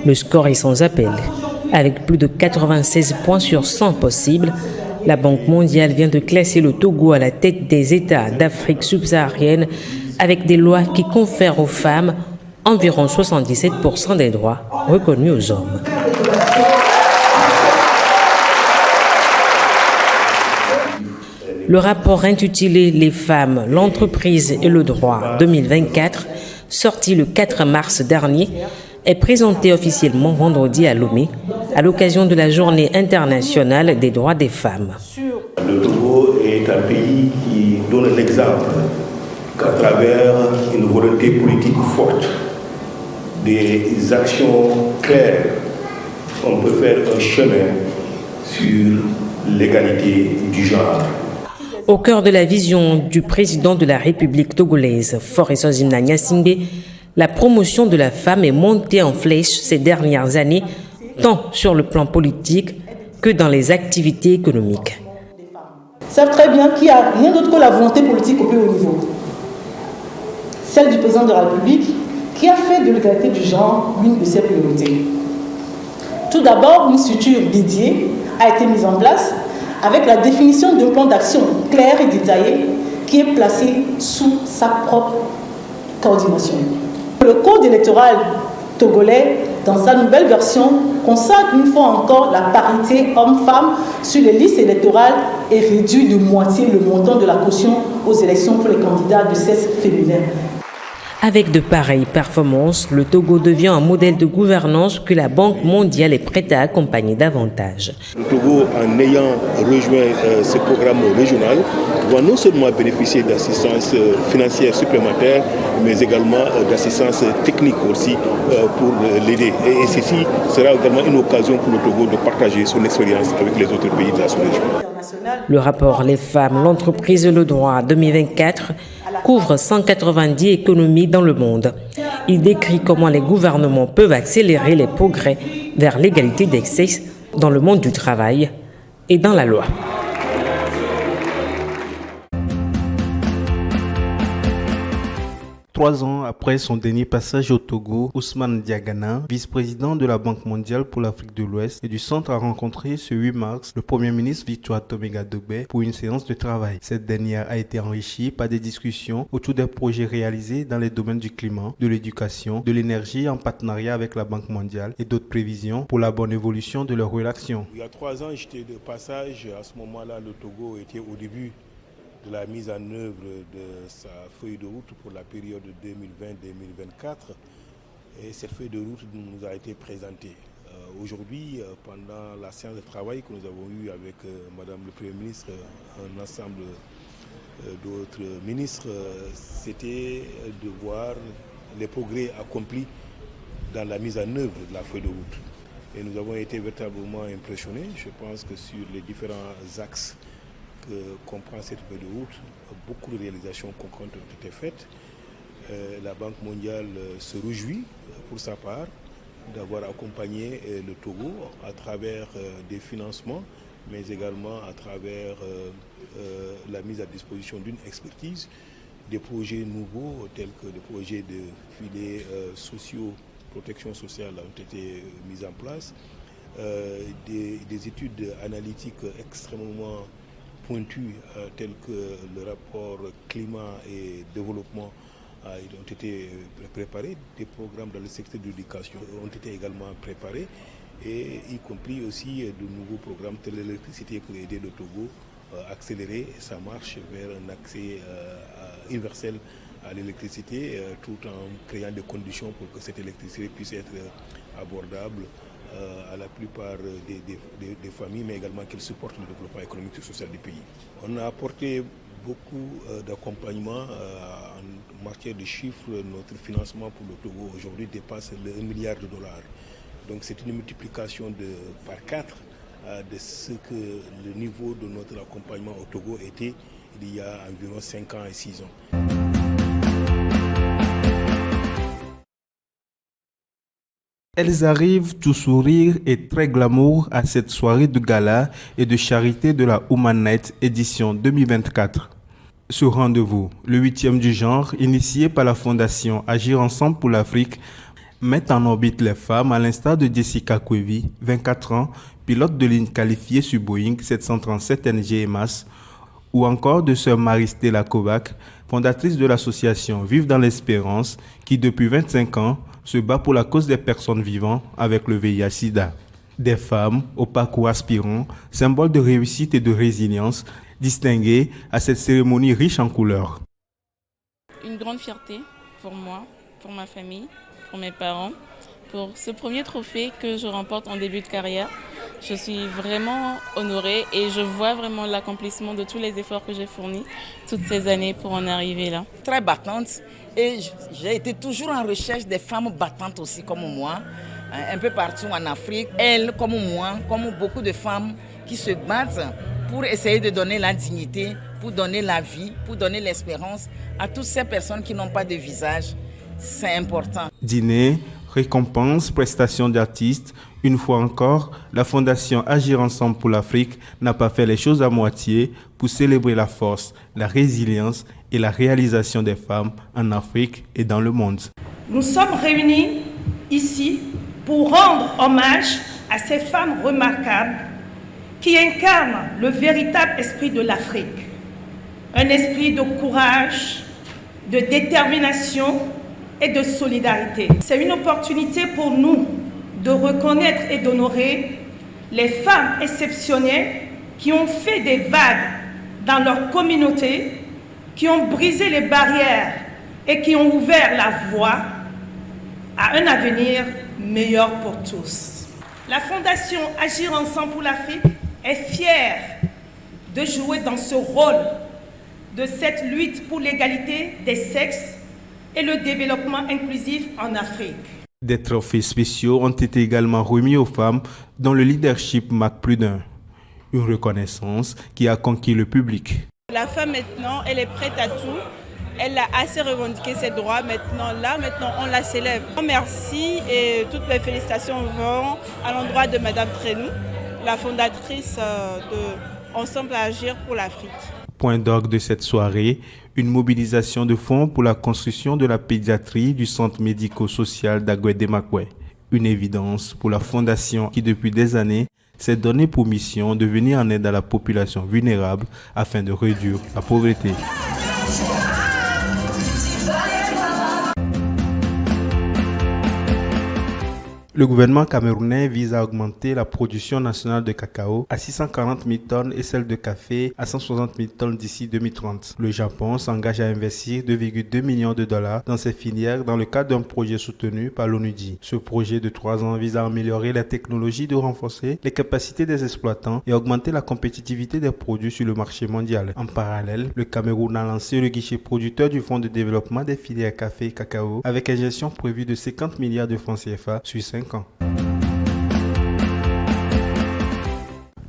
Le score est sans appel. Avec plus de 96 points sur 100 possibles, la Banque mondiale vient de classer le Togo à la tête des États d'Afrique subsaharienne avec des lois qui confèrent aux femmes environ 77% des droits reconnus aux hommes. Le rapport intitulé « Les femmes, l'entreprise et le droit 2024 », sorti le 4 mars dernier, est présenté officiellement vendredi à Lomé, à l'occasion de la Journée internationale des droits des femmes. Le Togo est un pays qui donne l'exemple qu'à travers une volonté politique forte, des actions claires, on peut faire un chemin sur l'égalité du genre. Au cœur de la vision du président de la République togolaise, Faure Nsonzimna Gnassingbé, la promotion de la femme est montée en flèche ces dernières années, tant sur le plan politique que dans les activités économiques. Ils savent très bien qu'il n'y a rien d'autre que la volonté politique au plus haut niveau. Celle du président de la République qui a fait de l'égalité du genre l'une de ses priorités. Tout d'abord, une structure dédiée a été mise en place avec la définition d'un plan d'action clair et détaillé qui est placé sous sa propre coordination. Le code électoral togolais, dans sa nouvelle version, consacre une fois encore la parité homme-femme sur les listes électorales et réduit de moitié le montant de la caution aux élections pour les candidats de sexe féminin. Avec de pareilles performances, le Togo devient un modèle de gouvernance que la Banque mondiale est prête à accompagner davantage. Le Togo, en ayant rejoint ce programme régional, va non seulement bénéficier d'assistance financière supplémentaire, mais également d'assistance technique aussi pour l'aider. Et ceci sera également une occasion pour le Togo de partager son expérience avec les autres pays de la sous-région. Le rapport Les femmes, l'entreprise et le droit 2024 couvre 190 économies dans le monde. Il décrit comment les gouvernements peuvent accélérer les progrès vers l'égalité des sexes dans le monde du travail et dans la loi. Trois ans après son dernier passage au Togo, Ousmane Diagana, vice-président de la Banque mondiale pour l'Afrique de l'Ouest et du Centre, a rencontré ce 8 mars le Premier ministre Victoire Toméga-Dogbe pour une séance de travail. Cette dernière a été enrichie par des discussions autour des projets réalisés dans les domaines du climat, de l'éducation, de l'énergie en partenariat avec la Banque mondiale et d'autres prévisions pour la bonne évolution de leurs relations. Il y a 3 ans, j'étais de passage. À ce moment-là, le Togo était au début de la mise en œuvre de sa feuille de route pour la période 2020-2024. Et cette feuille de route nous a été présentée. Aujourd'hui, pendant la séance de travail que nous avons eue avec Madame le Premier ministre, un ensemble d'autres ministres, c'était de voir les progrès accomplis dans la mise en œuvre de la feuille de route. Et nous avons été véritablement impressionnés. Je pense que sur les différents axes que comprend cette feuille de route, beaucoup de réalisations concrètes ont été faites. La Banque mondiale se réjouit pour sa part d'avoir accompagné le Togo à travers des financements, mais également à travers la mise à disposition d'une expertise. Des projets nouveaux tels que des projets de filets sociaux, protection sociale ont été mis en place. Des études analytiques extrêmement pointues telles que le rapport climat et développement ont été préparés. Des programmes dans le secteur de l'éducation ont été également préparés, et y compris aussi de nouveaux programmes tels que l'électricité pour aider le Togo à accélérer sa marche vers un accès universel à l'électricité, tout en créant des conditions pour que cette électricité puisse être abordable à la plupart des familles, mais également qu'elle supporte le développement économique et social du pays. On a apporté beaucoup d'accompagnement en matière de chiffres. Notre financement pour le Togo aujourd'hui dépasse le 1 milliard de dollars. Donc c'est une multiplication par 4 de ce que le niveau de notre accompagnement au Togo était il y a environ 5 ans et 6 ans. Elles arrivent tout sourire et très glamour à cette soirée de gala et de charité de la Woman Night édition 2024. Ce rendez-vous, le 8e du genre, initié par la fondation Agir Ensemble pour l'Afrique, Mettre en orbite les femmes à l'instar de Jessica Quevi, 24 ans, pilote de ligne qualifiée sur Boeing 737 NG EMAS, ou encore de sœur Marie-Stella Kovac, fondatrice de l'association Vive dans l'Espérance, qui depuis 25 ans se bat pour la cause des personnes vivant avec le VIH-Sida. Des femmes au parcours aspirant, symbole de réussite et de résilience, distinguées à cette cérémonie riche en couleurs. Une grande fierté pour moi, pour ma famille, pour mes parents, pour ce premier trophée que je remporte en début de carrière. Je suis vraiment honorée et je vois vraiment l'accomplissement de tous les efforts que j'ai fournis toutes ces années pour en arriver là. Très battante et j'ai été toujours en recherche des femmes battantes aussi comme moi, un peu partout en Afrique. Elles comme moi, comme beaucoup de femmes qui se battent pour essayer de donner la dignité, pour donner la vie, pour donner l'espérance à toutes ces personnes qui n'ont pas de visage. C'est important. Dîner, récompense, prestations d'artistes. Une fois encore, la Fondation Agir Ensemble pour l'Afrique n'a pas fait les choses à moitié pour célébrer la force, la résilience et la réalisation des femmes en Afrique et dans le monde. Nous sommes réunis ici pour rendre hommage à ces femmes remarquables qui incarnent le véritable esprit de l'Afrique. Un esprit de courage, de détermination et de solidarité. C'est une opportunité pour nous de reconnaître et d'honorer les femmes exceptionnelles qui ont fait des vagues dans leur communauté, qui ont brisé les barrières et qui ont ouvert la voie à un avenir meilleur pour tous. La Fondation Agir Ensemble pour l'Afrique est fière de jouer dans ce rôle de cette lutte pour l'égalité des sexes et le développement inclusif en Afrique. Des trophées spéciaux ont été également remis aux femmes dont le leadership marque plus d'un. Une reconnaissance qui a conquis le public. La femme maintenant, elle est prête à tout. Elle a assez revendiqué ses droits. Maintenant, on la célèbre. Merci et toutes mes félicitations vont à l'endroit de Madame Trenou, la fondatrice de Ensemble à Agir pour l'Afrique. Point d'orgue de cette soirée, une mobilisation de fonds pour la construction de la pédiatrie du centre médico-social d'Aguedé-Makwe. Une évidence pour la fondation qui depuis des années s'est donné pour mission de venir en aide à la population vulnérable afin de réduire la pauvreté. Le gouvernement camerounais vise à augmenter la production nationale de cacao à 640 000 tonnes et celle de café à 160 000 tonnes d'ici 2030. Le Japon s'engage à investir 2,2 millions de dollars dans ces filières dans le cadre d'un projet soutenu par l'ONUDI. Ce projet de 3 ans vise à améliorer la technologie, de renforcer les capacités des exploitants et augmenter la compétitivité des produits sur le marché mondial. En parallèle, le Cameroun a lancé le guichet producteur du Fonds de développement des filières café et cacao avec une gestion prévue de 50 milliards de francs CFA sur 5 ans.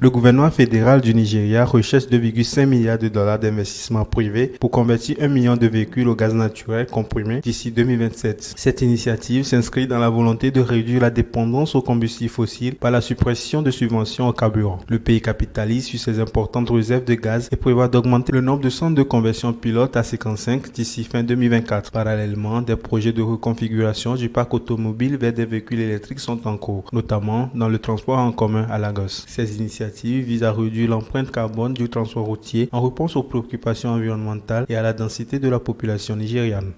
Le gouvernement fédéral du Nigeria recherche 2,5 milliards de dollars d'investissement privé pour convertir 1 million de véhicules au gaz naturel comprimé d'ici 2027. Cette initiative s'inscrit dans la volonté de réduire la dépendance aux combustibles fossiles par la suppression de subventions au carburant. Le pays capitalise sur ses importantes réserves de gaz et prévoit d'augmenter le nombre de centres de conversion pilote à 55 d'ici fin 2024. Parallèlement, des projets de reconfiguration du parc automobile vers des véhicules électriques sont en cours, notamment dans le transport en commun à Lagos. Ces initiatives vise à réduire l'empreinte carbone du transport routier en réponse aux préoccupations environnementales et à la densité de la population nigériane.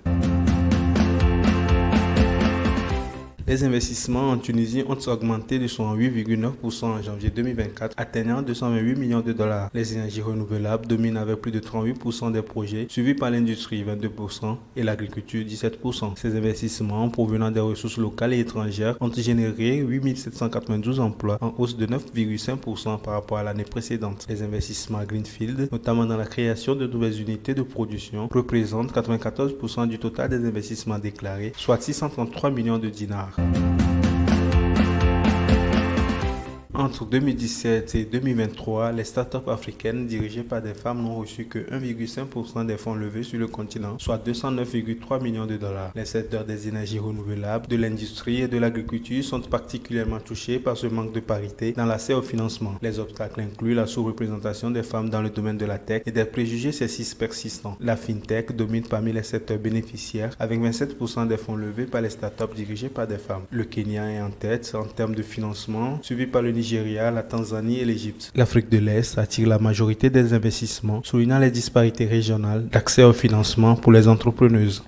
Les investissements en Tunisie ont augmenté de 68,9% en janvier 2024, atteignant 228 millions de dollars. Les énergies renouvelables dominent avec plus de 38% des projets, suivis par l'industrie 22% et l'agriculture 17%. Ces investissements provenant des ressources locales et étrangères ont généré 8 792 emplois, en hausse de 9,5% par rapport à l'année précédente. Les investissements Greenfield, notamment dans la création de nouvelles unités de production, représentent 94% du total des investissements déclarés, soit 633 millions de dinars. Entre 2017 et 2023, les startups africaines dirigées par des femmes n'ont reçu que 1,5% des fonds levés sur le continent, soit 209,3 millions de dollars. Les secteurs des énergies renouvelables, de l'industrie et de l'agriculture sont particulièrement touchés par ce manque de parité dans l'accès au financement. Les obstacles incluent la sous-représentation des femmes dans le domaine de la tech et des préjugés sexistes persistants. La fintech domine parmi les secteurs bénéficiaires avec 27% des fonds levés par les startups dirigées par des femmes. Le Kenya est en tête en termes de financement, suivi par le Nigeria, la Tanzanie et l'Égypte. L'Afrique de l'Est attire la majorité des investissements, soulignant les disparités régionales d'accès au financement pour les entrepreneuses.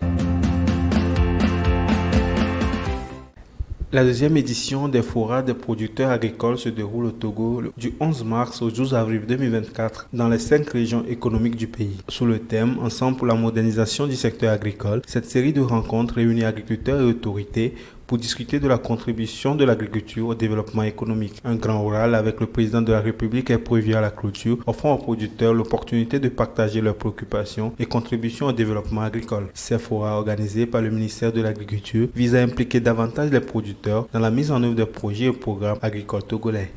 La deuxième édition des forats des producteurs agricoles se déroule au Togo du 11 mars au 12 avril 2024 dans les 5 régions économiques du pays. Sous le thème « Ensemble pour la modernisation du secteur agricole », cette série de rencontres réunit agriculteurs et autorités pour discuter de la contribution de l'agriculture au développement économique. Un grand oral avec le président de la République est prévu à la clôture, offrant aux producteurs l'opportunité de partager leurs préoccupations et contributions au développement agricole. Ces forats organisés par le ministère de l'Agriculture visent à impliquer davantage les producteurs dans la mise en œuvre des projets et programmes agricoles togolais.